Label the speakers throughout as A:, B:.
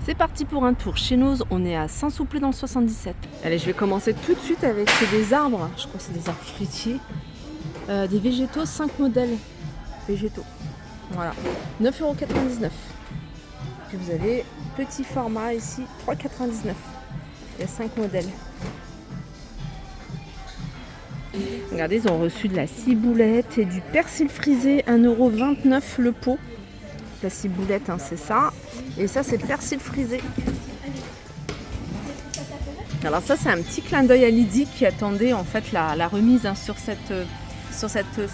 A: C'est parti pour un tour. Chez nous, on est à Saint-Souplé dans le 77. Allez, je vais commencer tout de suite avec des arbres. Je crois que c'est des arbres fruitiers. Des végétaux, 5 modèles végétaux. Voilà, 9,99 €. Puis vous avez petit format ici, 3,99 €. Il y a 5 modèles. Regardez, ils ont reçu de la ciboulette et du persil frisé, 1,29 € le pot. La ciboulette, hein, c'est ça. Et ça, c'est le persil frisé. Alors ça, c'est un petit clin d'œil à Lydie qui attendait en fait la remise, hein, sur cette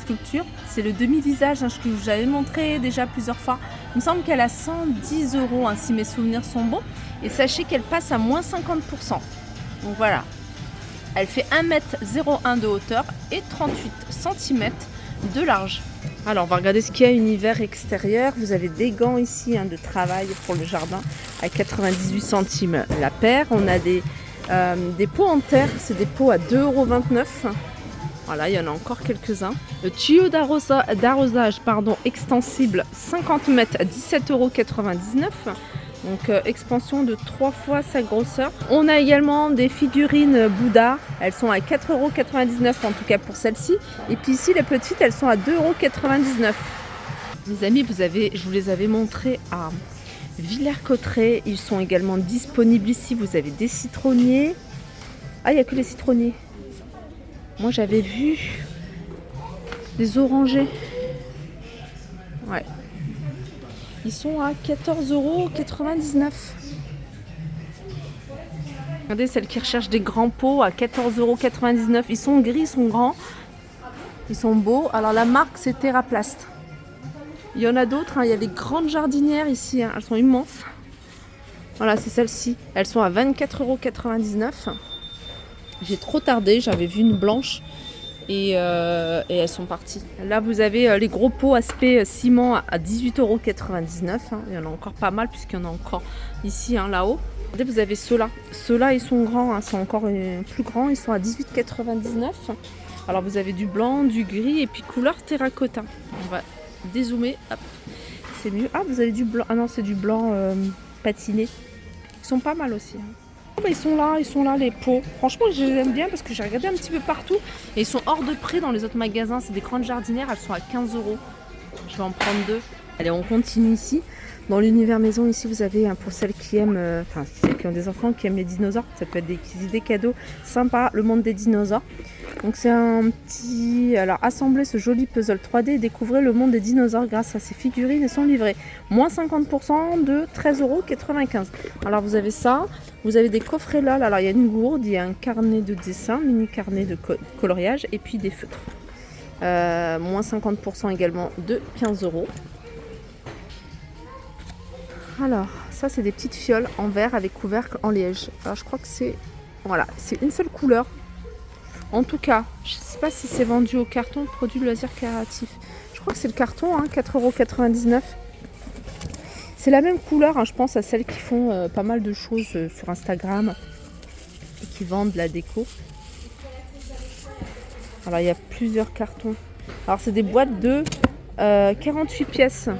A: sculpture. C'est le demi-visage, hein, que je vous avais montré déjà plusieurs fois. Il me semble qu'elle a 110 €, hein, si mes souvenirs sont bons. Et sachez qu'elle passe à moins 50%. Donc voilà. Elle fait 1,01 m de hauteur et 38 cm de large. Alors on va regarder ce qu'il y a univers extérieur. Vous avez des gants ici, hein, de travail pour le jardin à 98 centimes la paire. On a des pots en terre, c'est des pots à 2,29 €. Voilà, il y en a encore quelques-uns. Le tuyau d'arrosage extensible 50 mètres à 17,99 €. Donc expansion de 3 fois sa grosseur. On a également des figurines Bouddha. Elles sont à 4,99 € en tout cas pour celle-ci. Et puis ici les petites, elles sont à 2,99 €. Les amis, je vous les avais montrées à Villers-Cotterêts. Ils sont également disponibles ici. Vous avez des citronniers. Ah, il n'y a que les citronniers. Moi j'avais vu des orangers. Ouais. Ils sont à 14,99 €. Regardez, celles qui recherchent des grands pots à 14,99 €. Ils sont gris, ils sont grands. Ils sont beaux. Alors la marque, c'est Théraplast. Il y en a d'autres, hein. Il y a les grandes jardinières ici, hein. Elles sont immenses. Voilà, c'est celles-ci. Elles sont à 24,99 €. J'ai trop tardé, j'avais vu une blanche. Et elles sont parties. Là, vous avez les gros pots aspect ciment à 18,99 €. Hein. Il y en a encore pas mal puisqu'il y en a encore ici, hein, là-haut. Regardez, vous avez ceux-là. Ceux-là, ils sont grands, hein, sont encore plus grands. Ils sont à 18,99 €. Alors, vous avez du blanc, du gris et puis couleur terracotta. On va dézoomer. Hop. C'est mieux. Ah, vous avez du blanc. Ah non, c'est du blanc patiné. Ils sont pas mal aussi, hein. Ils sont là les pots. Franchement, je les aime bien parce que j'ai regardé un petit peu partout et ils sont hors de prix dans les autres magasins. C'est des grandes jardinières, elles sont à 15 €. Je vais en prendre 2. Allez, on continue ici. Dans l'univers maison, ici, vous avez, hein, pour celles qui aiment, celles qui ont des enfants, qui aiment les dinosaures, ça peut être des idées cadeaux sympas, le monde des dinosaures. Donc c'est un petit... Alors, assemblez ce joli puzzle 3D et découvrez le monde des dinosaures grâce à ces figurines et son livret. Moins 50% de 13,95 €. Alors, vous avez ça. Vous avez des coffrets LOL. Alors, il y a une gourde, il y a un carnet de dessin, mini carnet de coloriage et puis des feutres. Moins 50% également de 15 €. Alors, ça, c'est des petites fioles en verre avec couvercle en liège. Alors, je crois que c'est... Voilà, c'est une seule couleur. En tout cas, je ne sais pas si c'est vendu au carton, produit de loisirs créatifs. Je crois que c'est le carton, hein, 4,99 €. C'est la même couleur, hein, je pense à celles qui font pas mal de choses sur Instagram et qui vendent de la déco. Alors, il y a plusieurs cartons. Alors, c'est des boîtes de 48 pièces.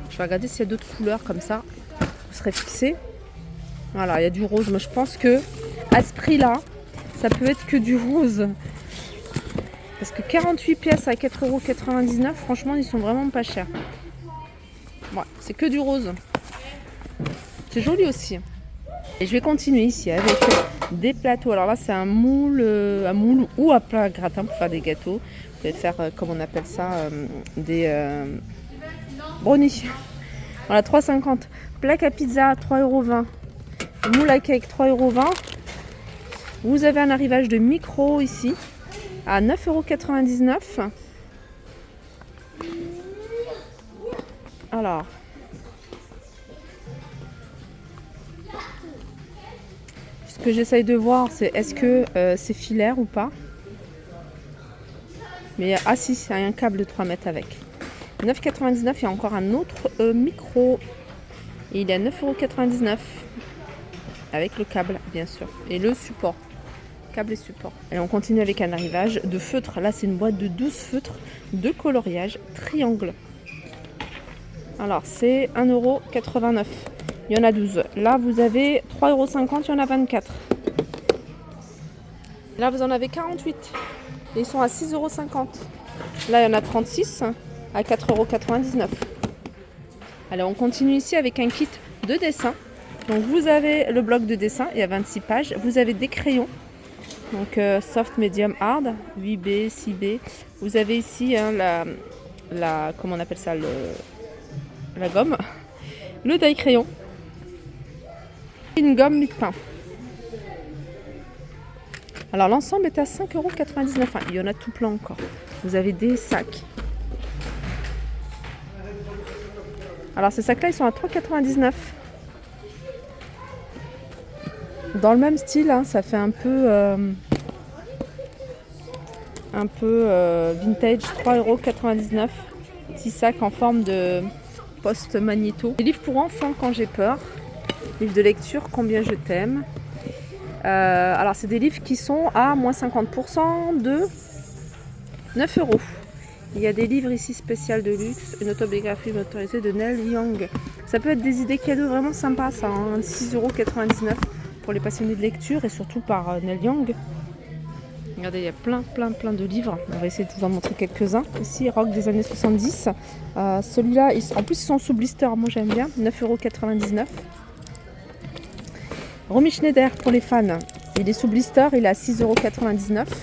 A: Je vais regarder s'il y a d'autres couleurs comme ça. Vous serez fixé. Voilà, il y a du rose. Mais je pense que à ce prix-là, ça peut être que du rose. Parce que 48 pièces à 4,99 €, franchement, ils sont vraiment pas chers. Ouais, c'est que du rose. C'est joli aussi. Et je vais continuer ici avec des plateaux. Alors là, c'est un moule ou à plat gratin pour faire des gâteaux. Vous pouvez faire, comme on appelle ça, des brownies. Voilà, 3,50 €. Plaque à pizza, 3,20 €. Moule à cake, 3,20 €. Vous avez un arrivage de micro ici à 9,99 €. Alors, ce que j'essaye de voir, c'est est-ce que c'est filaire ou pas. Mais ah si, c'est un câble de 3 mètres avec. 9,99 €. Il y a encore un autre micro. Et il est à 9,99 € avec le câble, bien sûr. Et le support. Câble et support. Et on continue avec un arrivage de feutres. Là, c'est une boîte de 12 feutres de coloriage triangle. Alors, c'est 1,89 €. Il y en a 12. Là, vous avez 3,50 €, il y en a 24. Là, vous en avez 48. Et ils sont à 6,50 €. Là, il y en a 36 à 4,99 €. Allez, on continue ici avec un kit de dessin. Donc, vous avez le bloc de dessin, il y a 26 pages. Vous avez des crayons. Donc, soft, medium, hard, 8B, 6B. Vous avez ici hein, comment on appelle ça, la gomme, le taille-crayon, une gomme mie-de-pain. Alors l'ensemble est à 5,99 €. Enfin, il y en a tout plein encore. Vous avez des sacs. Alors ces sacs-là, ils sont à 3,99 €. Dans le même style, hein, ça fait un peu vintage, 3,99 €. Petit sac en forme de post magnéto. Des livres pour enfants quand j'ai peur. Livres de lecture, combien je t'aime. Alors c'est des livres qui sont à moins 50% de 9 €. Il y a des livres ici spécial de luxe, une autobiographie motorisée de Neil Young. Ça peut être des idées cadeaux vraiment sympas ça, hein, 6,99 € pour les passionnés de lecture et surtout par Neil Young. Regardez, il y a plein de livres. On va essayer de vous en montrer quelques-uns. Ici, rock des années 70. Celui-là, en plus ils sont sous blister, moi j'aime bien, 9,99 €. Romy Schneider pour les fans, il est sous blister, il est à 6,99 €.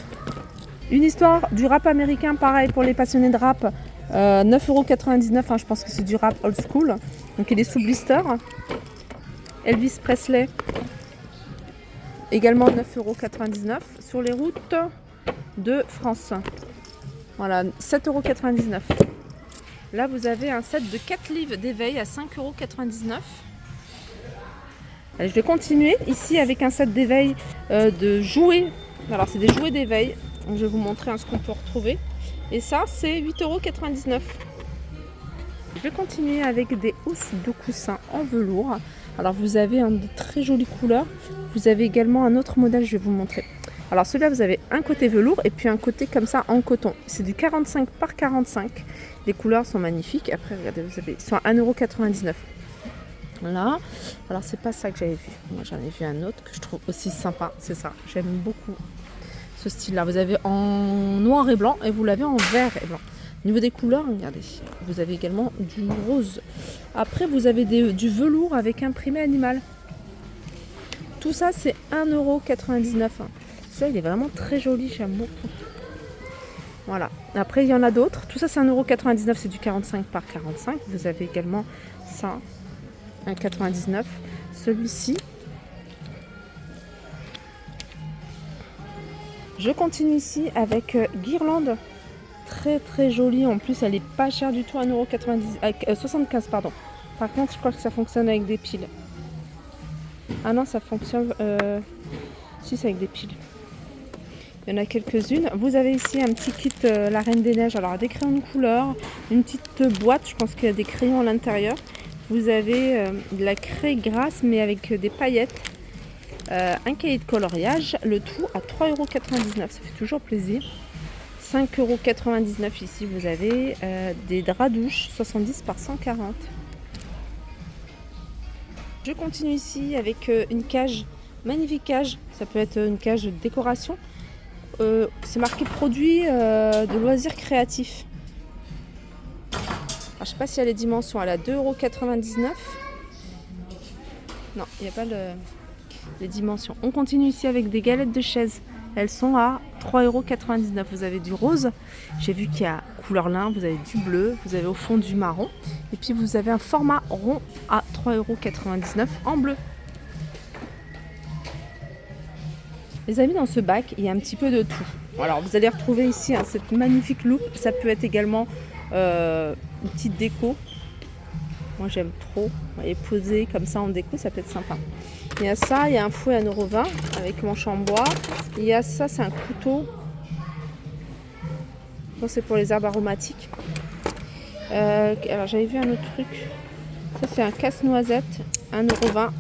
A: Une histoire du rap américain, pareil pour les passionnés de rap, 9,99 €, hein, je pense que c'est du rap old school. Donc il est sous blister. Elvis Presley, également 9,99 € sur les routes de France. Voilà, 7,99 €. Là vous avez un set de 4 livres d'éveil à 5,99 €. Allez, je vais continuer ici avec un set d'éveil de jouets. Alors c'est des jouets d'éveil. Je vais vous montrer ce qu'on peut retrouver. Et ça c'est 8,99 €. Je vais continuer avec des housses de coussins en velours. Alors vous avez de très jolies couleurs. Vous avez également un autre modèle, je vais vous montrer. Alors celui-là vous avez un côté velours et puis un côté comme ça en coton. C'est du 45 par 45. Les couleurs sont magnifiques. Après regardez, ils sont à 1,99 €. Voilà. Alors c'est pas ça que j'avais vu. Moi j'en ai vu un autre que je trouve aussi sympa. C'est ça. J'aime beaucoup ce style-là. Vous avez en noir et blanc et vous l'avez en vert et blanc. Au niveau des couleurs, regardez. Vous avez également du rose. Après vous avez du velours avec imprimé animal. Tout ça c'est 1,99 €. Celui-là il est vraiment très joli. J'aime beaucoup. Voilà. Après il y en a d'autres. Tout ça c'est 1,99 €. C'est du 45 par 45. Vous avez également ça. 1,99 €. Celui-ci. Je continue ici avec Guirlande. Très jolie. En plus, elle est pas chère du tout. 1,75 €, pardon. Par contre, je crois que ça fonctionne avec des piles. Ah non, ça fonctionne. Si, c'est avec des piles. Il y en a quelques-unes. Vous avez ici un petit kit La Reine des Neiges. Alors, des crayons de couleur. Une petite boîte. Je pense qu'il y a des crayons à l'intérieur. Vous avez de la craie grasse mais avec des paillettes, un cahier de coloriage, le tout à 3,99 €, ça fait toujours plaisir. 5,99 € ici, vous avez des draps douches 70 par 140. Je continue ici avec une cage, magnifique cage, ça peut être une cage de décoration. C'est marqué produit de loisirs créatifs. Alors, je ne sais pas s'il y a les dimensions, elle est à 2,99 €. Non, il n'y a pas les dimensions. On continue ici avec des galettes de chaise. Elles sont à 3,99 €. Vous avez du rose, j'ai vu qu'il y a couleur lin, vous avez du bleu, vous avez au fond du marron. Et puis vous avez un format rond à 3,99 € en bleu. Les amis, dans ce bac, il y a un petit peu de tout. Alors vous allez retrouver ici cette magnifique loupe. Ça peut être également une petite déco. Moi j'aime trop. Et poser comme ça en déco, ça peut être sympa. Il y a ça, il y a un fouet à 1,20 € avec manche en bois. Il y a ça, c'est un couteau. Ça c'est pour les herbes aromatiques. Alors j'avais vu un autre truc. Ça c'est un casse-noisette, 1,20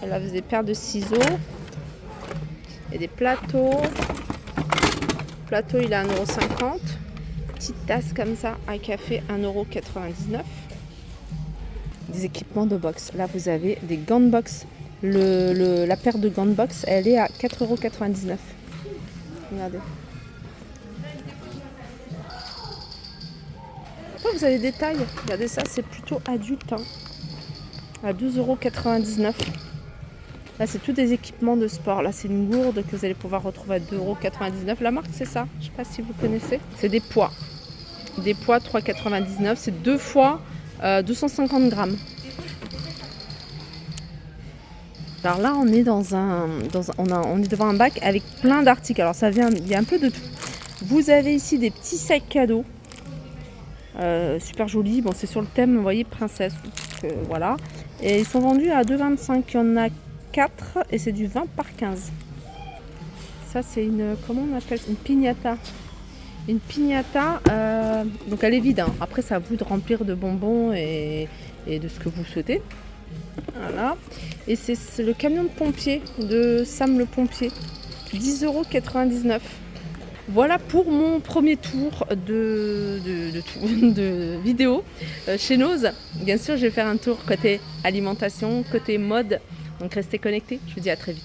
A: €. Là vous avez des paires de ciseaux. Et des plateaux. Plateau il est à 1,50 €. Petite tasse comme ça à café, 1,99 €. des équipements de boxe. Là, vous avez des gants de boxe. La paire de gants de boxe, elle est à 4,99 €. Regardez. Oh, vous avez des tailles. Regardez ça, c'est plutôt adulte. Hein. À 2,99 €. Là, c'est tous des équipements de sport. Là, c'est une gourde que vous allez pouvoir retrouver à 2,99 €. La marque, c'est ça. Je ne sais pas si vous connaissez. C'est des poids. Des poids 3,99 €. C'est 2 fois 250 grammes. Alors là, on est on est devant un bac avec plein d'articles. Alors il y a un peu de tout. Vous avez ici des petits sacs cadeaux. Super jolis. Bon, c'est sur le thème, vous voyez, princesse. Voilà. Et ils sont vendus à 2,25 €. Il y en a 4 et c'est du 20 par 15. Ça, c'est comment on appelle ça? Une piñata. Une piñata, donc elle est vide. Hein. Après, c'est à vous de remplir de bonbons et de ce que vous souhaitez. Voilà. Et c'est le camion de pompier de Sam le pompier. 10,99 €. Voilà pour mon premier tour de vidéo chez Nose. Bien sûr, je vais faire un tour côté alimentation, côté mode. Donc restez connectés. Je vous dis à très vite.